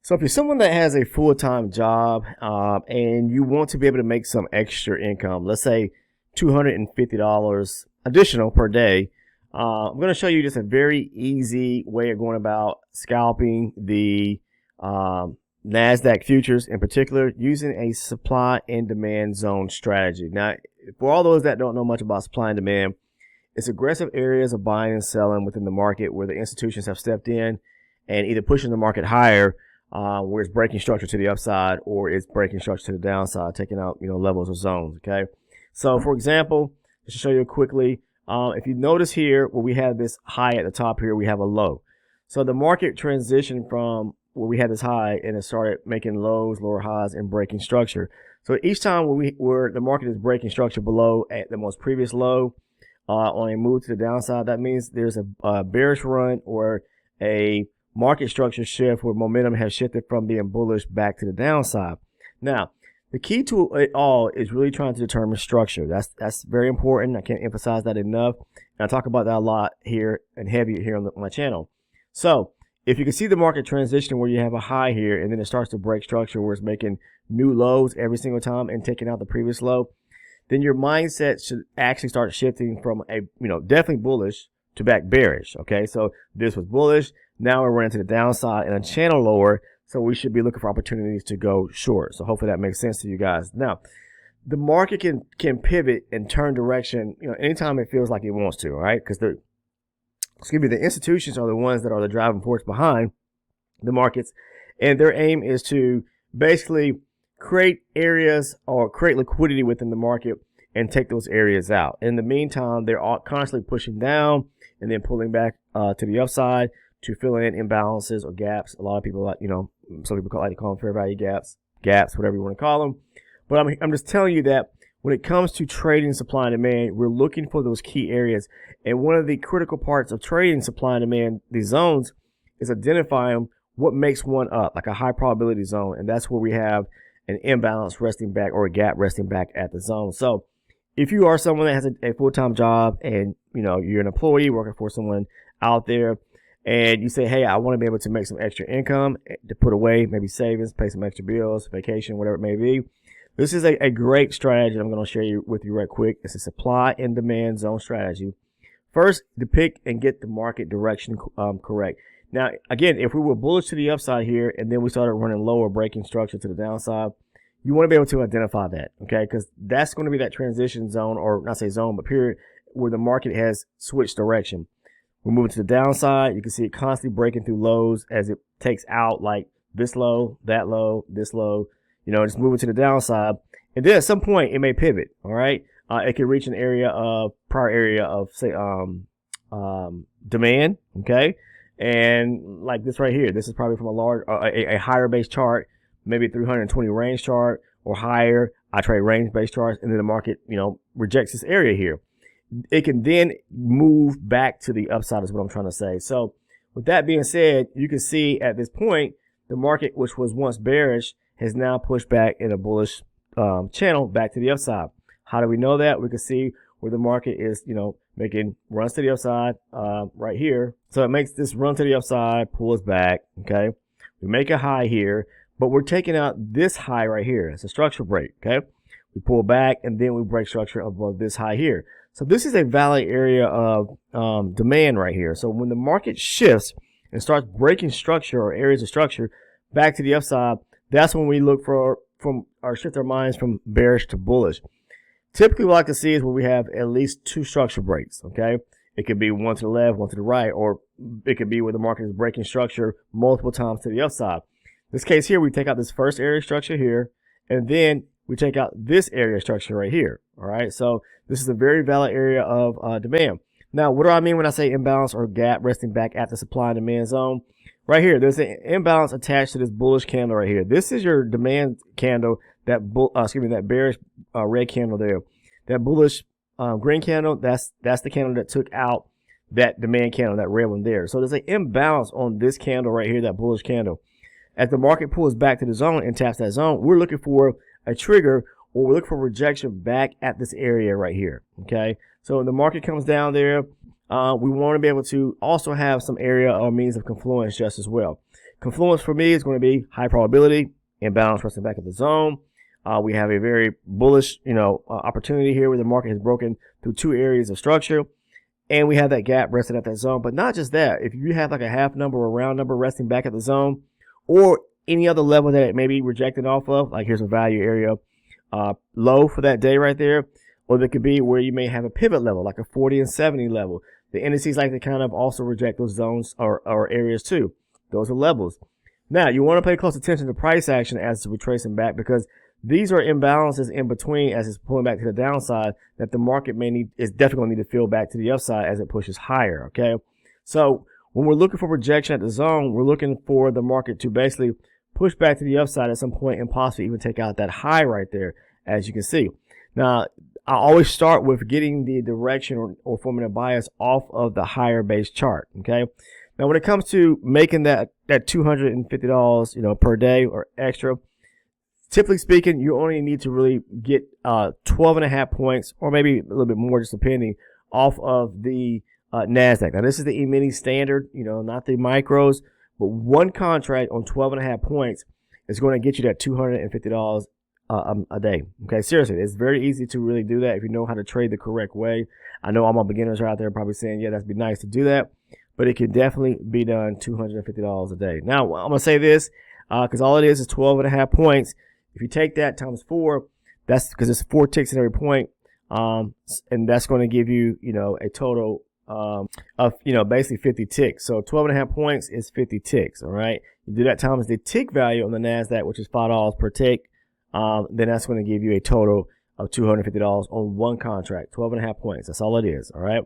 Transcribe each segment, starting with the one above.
So if you're someone that has a full-time job and you want to be able to make some extra income, let's say $250 additional per day, I'm going to show you just a very easy way of going about scalping the NASDAQ futures, in particular, using a supply and demand zone strategy. Now, for all those that don't know much about supply and demand, it's aggressive areas of buying and selling within the market where the institutions have stepped in and either pushing the market higher, where it's breaking structure to the upside, or it's breaking structure to the downside, taking out levels of zones. Okay, so for example, just to show you quickly, if you notice here where we have this high at the top here, we have a low. So the market transitioned from where we had this high and it started making lows, lower highs, and breaking structure. So each time where the market is breaking structure below at the most previous low, on a move to the downside, that means there's a bearish run or a market structure shift where momentum has shifted from being bullish back to the downside. Now, the key to it all is really trying to determine structure. That's very important. I can't emphasize that enough. And I talk about that a lot here and heavy here on my channel. So if you can see the market transition where you have a high here and then it starts to break structure where it's making new lows every single time and taking out the previous low, then your mindset should actually start shifting from a, definitely bullish to back bearish. Okay, so this was bullish. Now we're running to the downside and a channel lower. So we should be looking for opportunities to go short. So hopefully that makes sense to you guys. Now, the market can pivot and turn direction, anytime it feels like it wants to, all right? Because the institutions are the ones that are the driving force behind the markets. And their aim is to basically create areas or create liquidity within the market and take those areas out. In the meantime, they're all constantly pushing down and then pulling back to the upside to fill in imbalances or gaps. A lot of people some people like to call them fair value gaps, whatever you want to call them. But I'm just telling you that when it comes to trading supply and demand, we're looking for those key areas. And one of the critical parts of trading supply and demand, these zones, is identifying what makes one up, like a high probability zone. And that's where we have an imbalance resting back or a gap resting back at the zone. So if you are someone that has a full-time job and, you're an employee working for someone out there, and you say, hey, I want to be able to make some extra income to put away, maybe savings, pay some extra bills, vacation, whatever it may be. This is a great strategy I'm going to share with you right quick. It's a supply and demand zone strategy. First, depict and get the market direction correct. Now, again, if we were bullish to the upside here and then we started running lower, breaking structure to the downside, you want to be able to identify that, okay? Because that's going to be that transition zone, or not say zone, but period, where the market has switched direction. We're moving to the downside. You can see it constantly breaking through lows as it takes out like this low, that low, this low, just moving to the downside. And then at some point it may pivot. All right. It can reach an prior area of say, demand. Okay. And like this right here, this is probably from a higher base chart, maybe 320 range chart or higher. I trade range based charts, and then the market, rejects this area here. It can then move back to the upside is what I'm trying to say. So with that being said, you can see at this point, the market, which was once bearish, has now pushed back in a bullish channel back to the upside. How do we know that? We can see where the market is, making runs to the upside right here. So it makes this run to the upside, pulls back, okay? We make a high here, but we're taking out this high right here. It's a structure break, okay? We pull back, and then we break structure above this high here. So this is a valid area of demand right here. So when the market shifts and starts breaking structure or areas of structure back to the upside, that's when we look for shift our minds from bearish to bullish. Typically, what I like to see is where we have at least two structure breaks. Okay, it could be one to the left, one to the right, or it could be where the market is breaking structure multiple times to the upside. In this case here, we take out this first area structure here, and then we take out this area structure right here. All right, so this is a very valid area of demand. Now, what do I mean when I say imbalance or gap resting back at the supply and demand zone? Right here, there's an imbalance attached to this bullish candle right here. This is your demand candle, that bearish red candle there. That bullish green candle, that's the candle that took out that demand candle, that red one there. So there's an imbalance on this candle right here, that bullish candle. As the market pulls back to the zone and taps that zone, we're looking for a trigger, or we're looking for rejection back at this area right here. Okay, so when the market comes down there, we want to be able to also have some area or means of confluence just as well. Confluence for me is going to be high probability, imbalance resting back at the zone. We have a very bullish, opportunity here where the market has broken through two areas of structure. And we have that gap resting at that zone. But not just that. If you have like a half number or round number resting back at the zone, or any other level that it may be rejected off of, like here's a value area low for that day right there. Or there could be where you may have a pivot level, like a 40 and 70 level. The indices like to kind of also reject those zones or areas too. Those are levels. Now, you want to pay close attention to price action as we're tracing back, because these are imbalances in between as it's pulling back to the downside that the market is definitely going to need to fill back to the upside as it pushes higher, okay? So when we're looking for rejection at the zone, we're looking for the market to basically push back to the upside at some point and possibly even take out that high right there, as you can see. Now, I always start with getting the direction or forming a bias off of the higher base chart, okay? Now, when it comes to making that $250, per day or extra, typically speaking, you only need to really get 12.5 points, or maybe a little bit more, just depending, off of the NASDAQ. Now, this is the E-mini standard, not the micros, but one contract on 12.5 points is going to get you that $250 a day. Okay, seriously, it's very easy to really do that if you know how to trade the correct way. I know all my beginners are out there probably saying, yeah, that'd be nice to do that, but it can definitely be done $250 a day. Now, I'm going to say this, because all it is 12.5 points. If you take that times 4, that's because it's 4 ticks at every point, and that's going to give you, a total of, basically 50 ticks. So 12.5 points is 50 ticks, all right? You do that times the tick value on the NASDAQ, which is $5 per tick, then that's going to give you a total of $250 on one contract, 12.5 points. That's all it is, all right?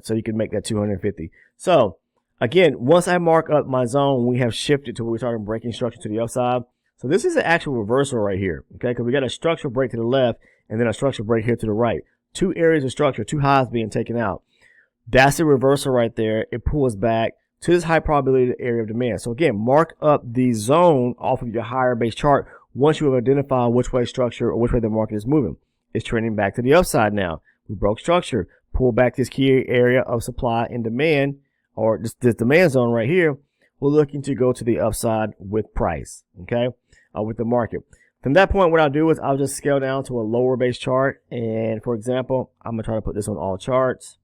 So you can make that 250. So, again, once I mark up my zone, we have shifted to where we started breaking structure to the upside. So this is an actual reversal right here, okay? Because we got a structural break to the left and then a structural break here to the right. Two areas of structure, two highs being taken out. That's the reversal right there. It pulls back to this high probability area of demand. So again, mark up the zone off of your higher base chart once you have identified which way structure or which way the market is moving. It's trending back to the upside now. We broke structure, pulled back this key area of supply and demand, or this demand zone right here. We're looking to go to the upside with price, okay, with the market. From that point, what I'll do is I'll just scale down to a lower base chart. And for example, I'm going to try to put this on all charts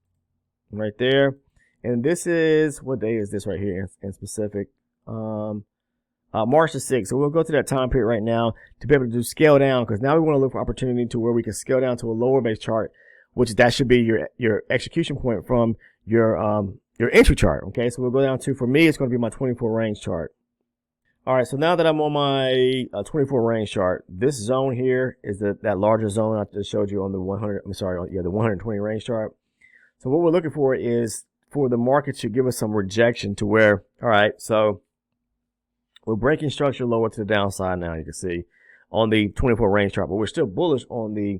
right there. And this is, what day is this right here in specific? March the 6th. So we'll go to that time period right now to be able to do scale down, because now we want to look for opportunity to where we can scale down to a lower base chart, which that should be your execution point from your entry chart. Okay, so we'll go down to, for me, it's going to be my 24 range chart. All right, so now that I'm on my 24 range chart, this zone here is that larger zone I just showed you on the 120 range chart. So what we're looking for is for the market to give us some rejection to where, all right, so we're breaking structure lower to the downside now, you can see, on the 24 range chart, but we're still bullish on the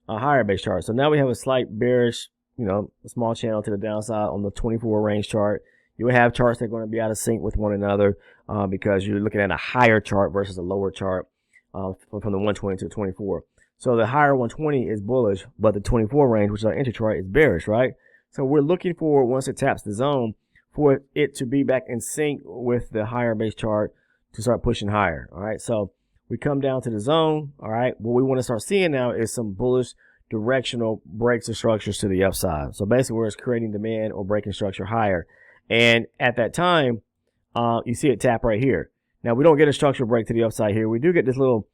higher base chart. So now we have a slight bearish, a small channel to the downside on the 24 range chart. You will have charts that are going to be out of sync with one another because you're looking at a higher chart versus a lower chart from the 120 to the 24. So the higher 120 is bullish, but the 24 range, which is our entry chart, is bearish, right? So we're looking for, once it taps the zone, for it to be back in sync with the higher base chart to start pushing higher, all right? So we come down to the zone, all right? What we want to start seeing now is some bullish directional breaks of structures to the upside. So basically where it's creating demand or breaking structure higher. And at that time, you see it tap right here. Now, we don't get a structural break to the upside here. We do get this little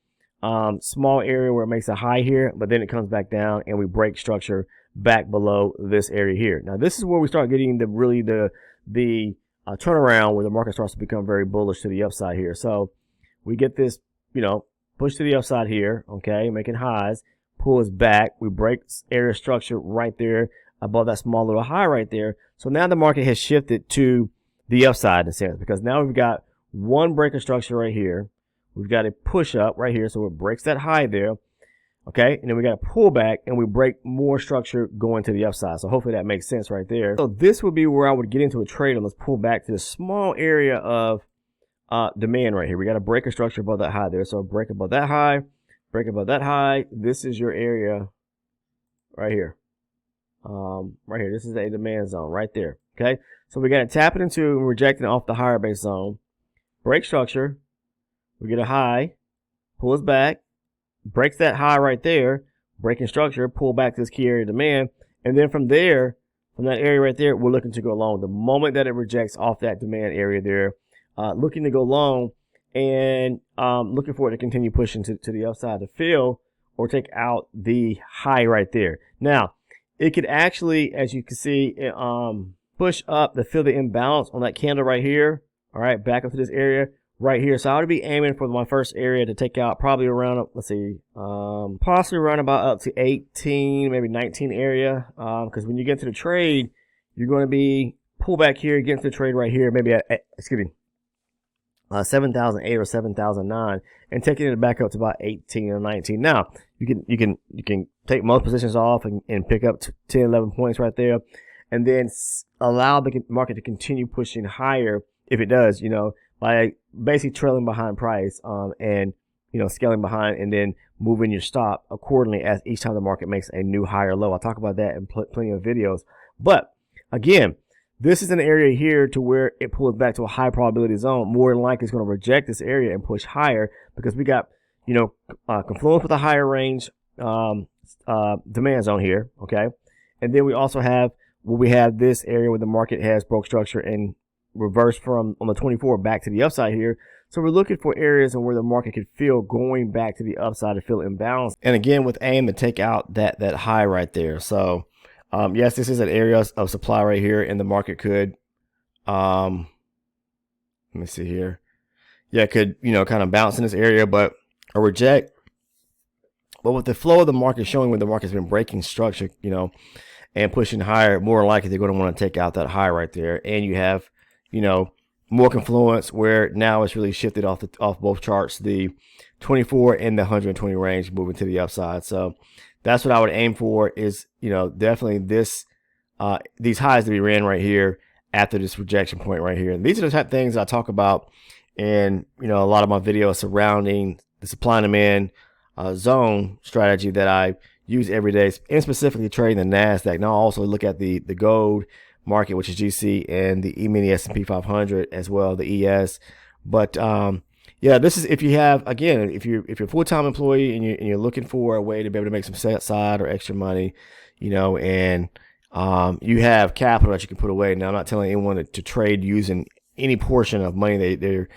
small area where it makes a high here, but then it comes back down and we break structure back below this area here. Now, this is where we start getting the turnaround where the market starts to become very bullish to the upside here. So we get this, push to the upside here, okay, making highs, pulls back. We break area structure right there above that small little high right there. So now the market has shifted to the upside in a sense, because now we've got one break of structure right here. We've got a push up right here, so it breaks that high there. Okay, and then we got a pullback and we break more structure going to the upside. So hopefully that makes sense right there. So this would be where I would get into a trade on this pullback to the small area of demand right here. We got a break of structure above that high there. So break above that high, break above that high. This is your area right here. Right here. This is a demand zone right there. Okay, so we got to tap it into and rejecting off the higher base zone. break structure, we get a high, pulls back, breaks that high right there, breaking structure, pull back to this key area of demand, and then from there, from that area right there, we're looking to go long. The moment that it rejects off that demand area there, looking to go long and looking for it to continue pushing to the upside to fill or take out the high right there. Now, it could actually, as you can see, push up to fill the imbalance on that candle right here. All right, back up to this area right here. So I would be aiming for my first area to take out probably around, let's see, possibly around about up to 18, maybe 19 area. Because when you get to the trade, you're going to be pull back here, get into the trade right here, maybe at 7,008 or 7,009, and taking it back up to about 18 or 19. Now you can take most positions off and pick up 10, 11 points right there, and then allow the market to continue pushing higher if it does, by basically trailing behind price, and scaling behind, and then moving your stop accordingly as each time the market makes a new higher low. I'll talk about that in plenty of videos. But again, this is an area here to where it pulls back to a high probability zone. More than likely, it's going to reject this area and push higher because we got confluence with a higher range demand zone here. Okay, and then we also have this area where the market has broke structure and reversed from on the 24 back to the upside here. So we're looking for areas where the market could feel going back to the upside to feel imbalance. And again, with aim to take out that high right there. So yes, this is an area of supply right here, and the market could, let me see here. Yeah, it could, kind of bounce in this area, but or reject. But with the flow of the market showing where the market's been breaking structure, and pushing higher, more likely they're going to want to take out that high right there. And you have, more confluence where now it's really shifted off both charts, the 24 and the 120 range moving to the upside. So that's what I would aim for is, definitely these highs to be ran right here after this rejection point right here. And these are the type of things I talk about in, a lot of my videos surrounding the supply and demand zone strategy that I use every day, and specifically trading the NASDAQ. Now I also look at the gold market, which is GC, and the E-mini S&P 500 as well, the ES. But yeah, this is if you have, again, if you're a full-time employee and you're looking for a way to be able to make some side or extra money, and you have capital that you can put away. Now I'm not telling anyone to trade using any portion of money they're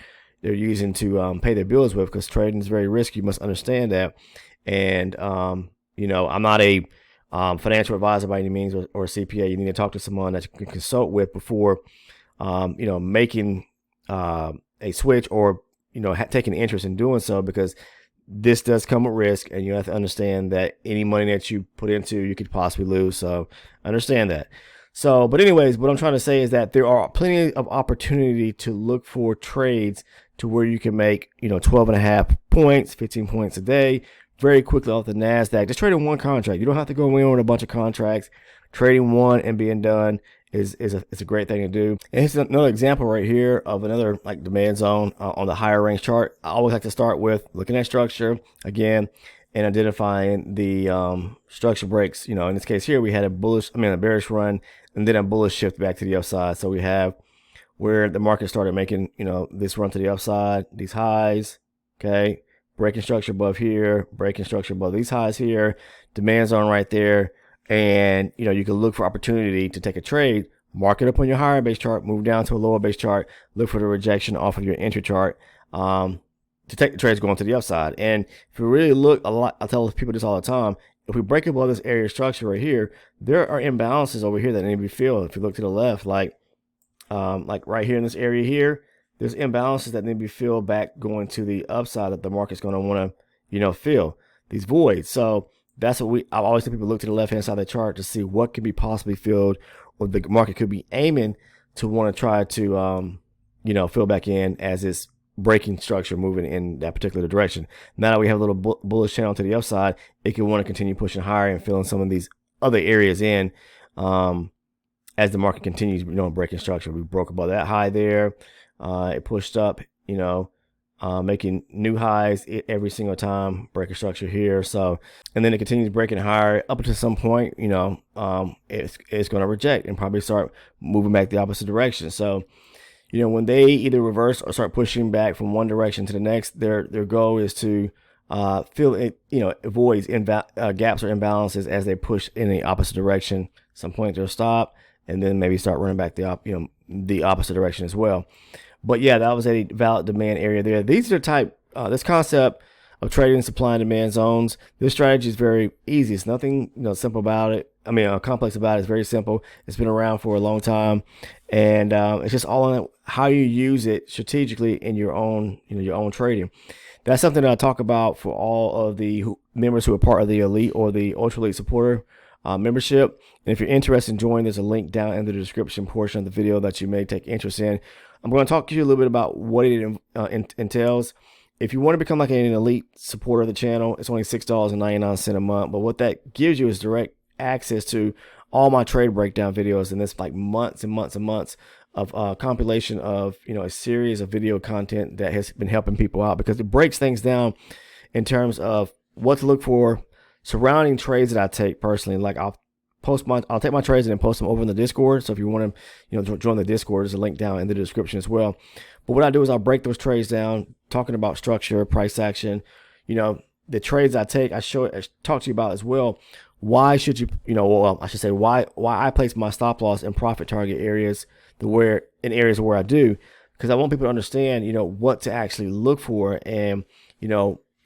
using to pay their bills with, because trading is very risky. You must understand that. And I'm not a financial advisor by any means, or a CPA. You need to talk to someone that you can consult with before, making a switch or, taking interest in doing so, because this does come with risk, and you have to understand that any money that you put into, you could possibly lose. So understand that. So, but anyways, what I'm trying to say is that there are plenty of opportunity to look for trades to where you can make, 12.5 points, 15 points a day, very quickly off the NASDAQ. Just trading one contract. You don't have to go in with a bunch of contracts. Trading one and being done is a great thing to do. And here's another example right here of another demand zone on the higher range chart. I always like to start with looking at structure again and identifying the structure breaks. In this case here, we had a bearish run and then a bullish shift back to the upside. So we have where the market started making, this run to the upside, these highs, okay, breaking structure above here, breaking structure above these highs here, demand zone right there. And, you can look for opportunity to take a trade, mark it up on your higher base chart, move down to a lower base chart, look for the rejection off of your entry chart, to take the trades going to the upside. And if you really look a lot, I tell people this all the time, if we break above this area of structure right here, there are imbalances over here that need to be filled. If you look to the left, like right here in this area here, there's imbalances that need to be filled back going to the upside that the market's going to want to, fill these voids. So that's what I always tell people, look to the left-hand side of the chart to see what could be possibly filled, or the market could be aiming to want to try to, fill back in as it's breaking structure, moving in that particular direction. Now that we have a little bullish channel to the upside, it can want to continue pushing higher and filling some of these other areas in, as the market continues, breaking structure. We broke above that high there. It pushed up, making new highs every single time, breaking structure here. So, and then it continues breaking higher up until some point, it's going to reject and probably start moving back the opposite direction. So, when they either reverse or start pushing back from one direction to the next, their goal is to fill it, avoids gaps or imbalances as they push in the opposite direction. Some point they'll stop and then maybe start running back the opposite direction as well. But yeah, that was a valid demand area there. These are this concept of trading supply and demand zones. This strategy is very easy. It's nothing simple about it. Complex about it. It's very simple. It's been around for a long time, and it's just all on how you use it strategically in your own trading. That's something that I talk about for all of the members who are part of the elite or the ultra elite supporter membership. And if you're interested in joining, there's a link down in the description portion of the video that you may take interest in. I'm going to talk to you a little bit about what it entails. If you want to become like an elite supporter of the channel, it's only $6.99 a month. But what that gives you is direct access to all my trade breakdown videos, and this like months and months and months of compilation of a series of video content that has been helping people out, because it breaks things down in terms of what to look for surrounding trades that I take personally. Like I'll take my trades and then post them over in the Discord. So if you want to join the Discord, there's a link down in the description as well. But what I do is I'll break those trades down, talking about structure, price action, the trades I take. I talk to you about as well. Why should you, I should say why I place my stop loss and profit target areas in areas where I do, because I want people to understand, what to actually look for, and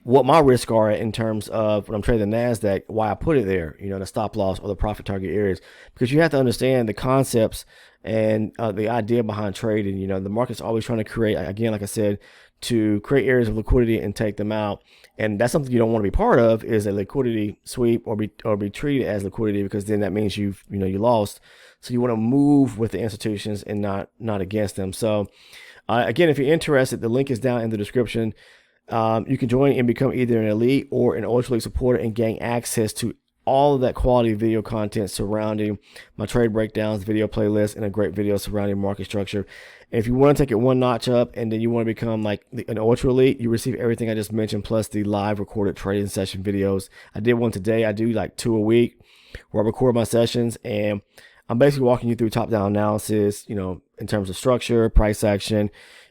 what my risks are in terms of when I'm trading the NASDAQ, why I put it there, the stop loss or the profit target areas, because you have to understand the concepts and the idea behind trading. The market's always trying to create, again, like I said, to create areas of liquidity and take them out. And that's something you don't want to be part of, is a liquidity sweep or be treated as liquidity, because then that means you lost. So you want to move with the institutions and not against them. So again, if you're interested, the link is down in the description. You can join and become either an elite or an ultra elite supporter and gain access to all of that quality video content surrounding my trade breakdowns, video playlists, and a great video surrounding market structure. And if you want to take it one notch up and then you want to become like an ultra elite, you receive everything I just mentioned plus the live recorded trading session videos. I did one today. I do like 2 a week where I record my sessions, and I'm basically walking you through top-down analysis, in terms of structure, price action.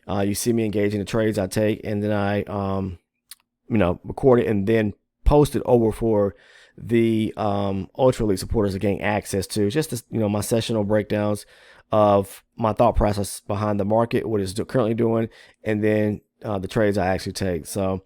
You see me engaging the trades I take, and then I, record it and then post it over for the ultra elite supporters to gain access to just my sessional breakdowns of my thought process behind the market, what it's currently doing, and then the trades I actually take. So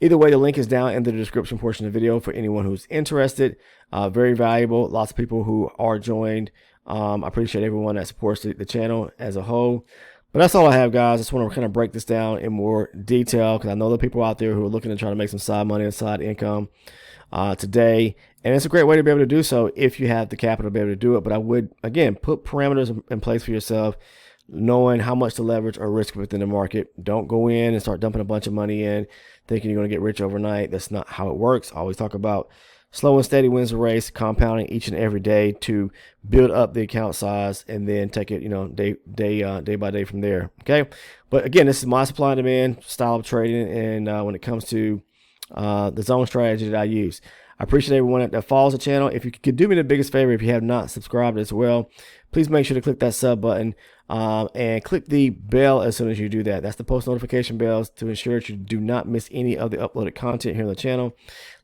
either way, the link is down in the description portion of the video for anyone who's interested. Very valuable. Lots of people who are joined. I appreciate everyone that supports the channel as a whole. But that's all I have, guys. I just want to kind of break this down in more detail, because I know there are people out there who are looking to try to make some side money and side income today. And it's a great way to be able to do so if you have the capital to be able to do it. But I would, again, put parameters in place for yourself, knowing how much to leverage or risk within the market. Don't go in and start dumping a bunch of money in thinking you're going to get rich overnight. That's not how it works. I always talk about slow and steady wins the race, compounding each and every day to build up the account size, and then take it, day by day from there. Okay. But again, this is my supply and demand style of trading. And when it comes to the zone strategy that I use, I appreciate everyone that follows the channel. If you could do me the biggest favor, if you have not subscribed as well, please make sure to click that sub button and click the bell as soon as you do that. That's the post notification bells to ensure that you do not miss any of the uploaded content here on the channel.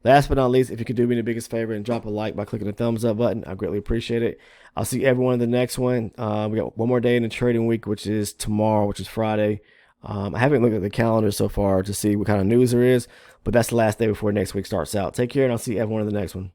Last but not least, if you could do me the biggest favor and drop a like by clicking the thumbs up button, I greatly appreciate it. I'll see everyone in the next one. We got one more day in the trading week, which is tomorrow, which is Friday. I haven't looked at the calendar so far to see what kind of news there is, but that's the last day before next week starts out. Take care, and I'll see everyone in the next one.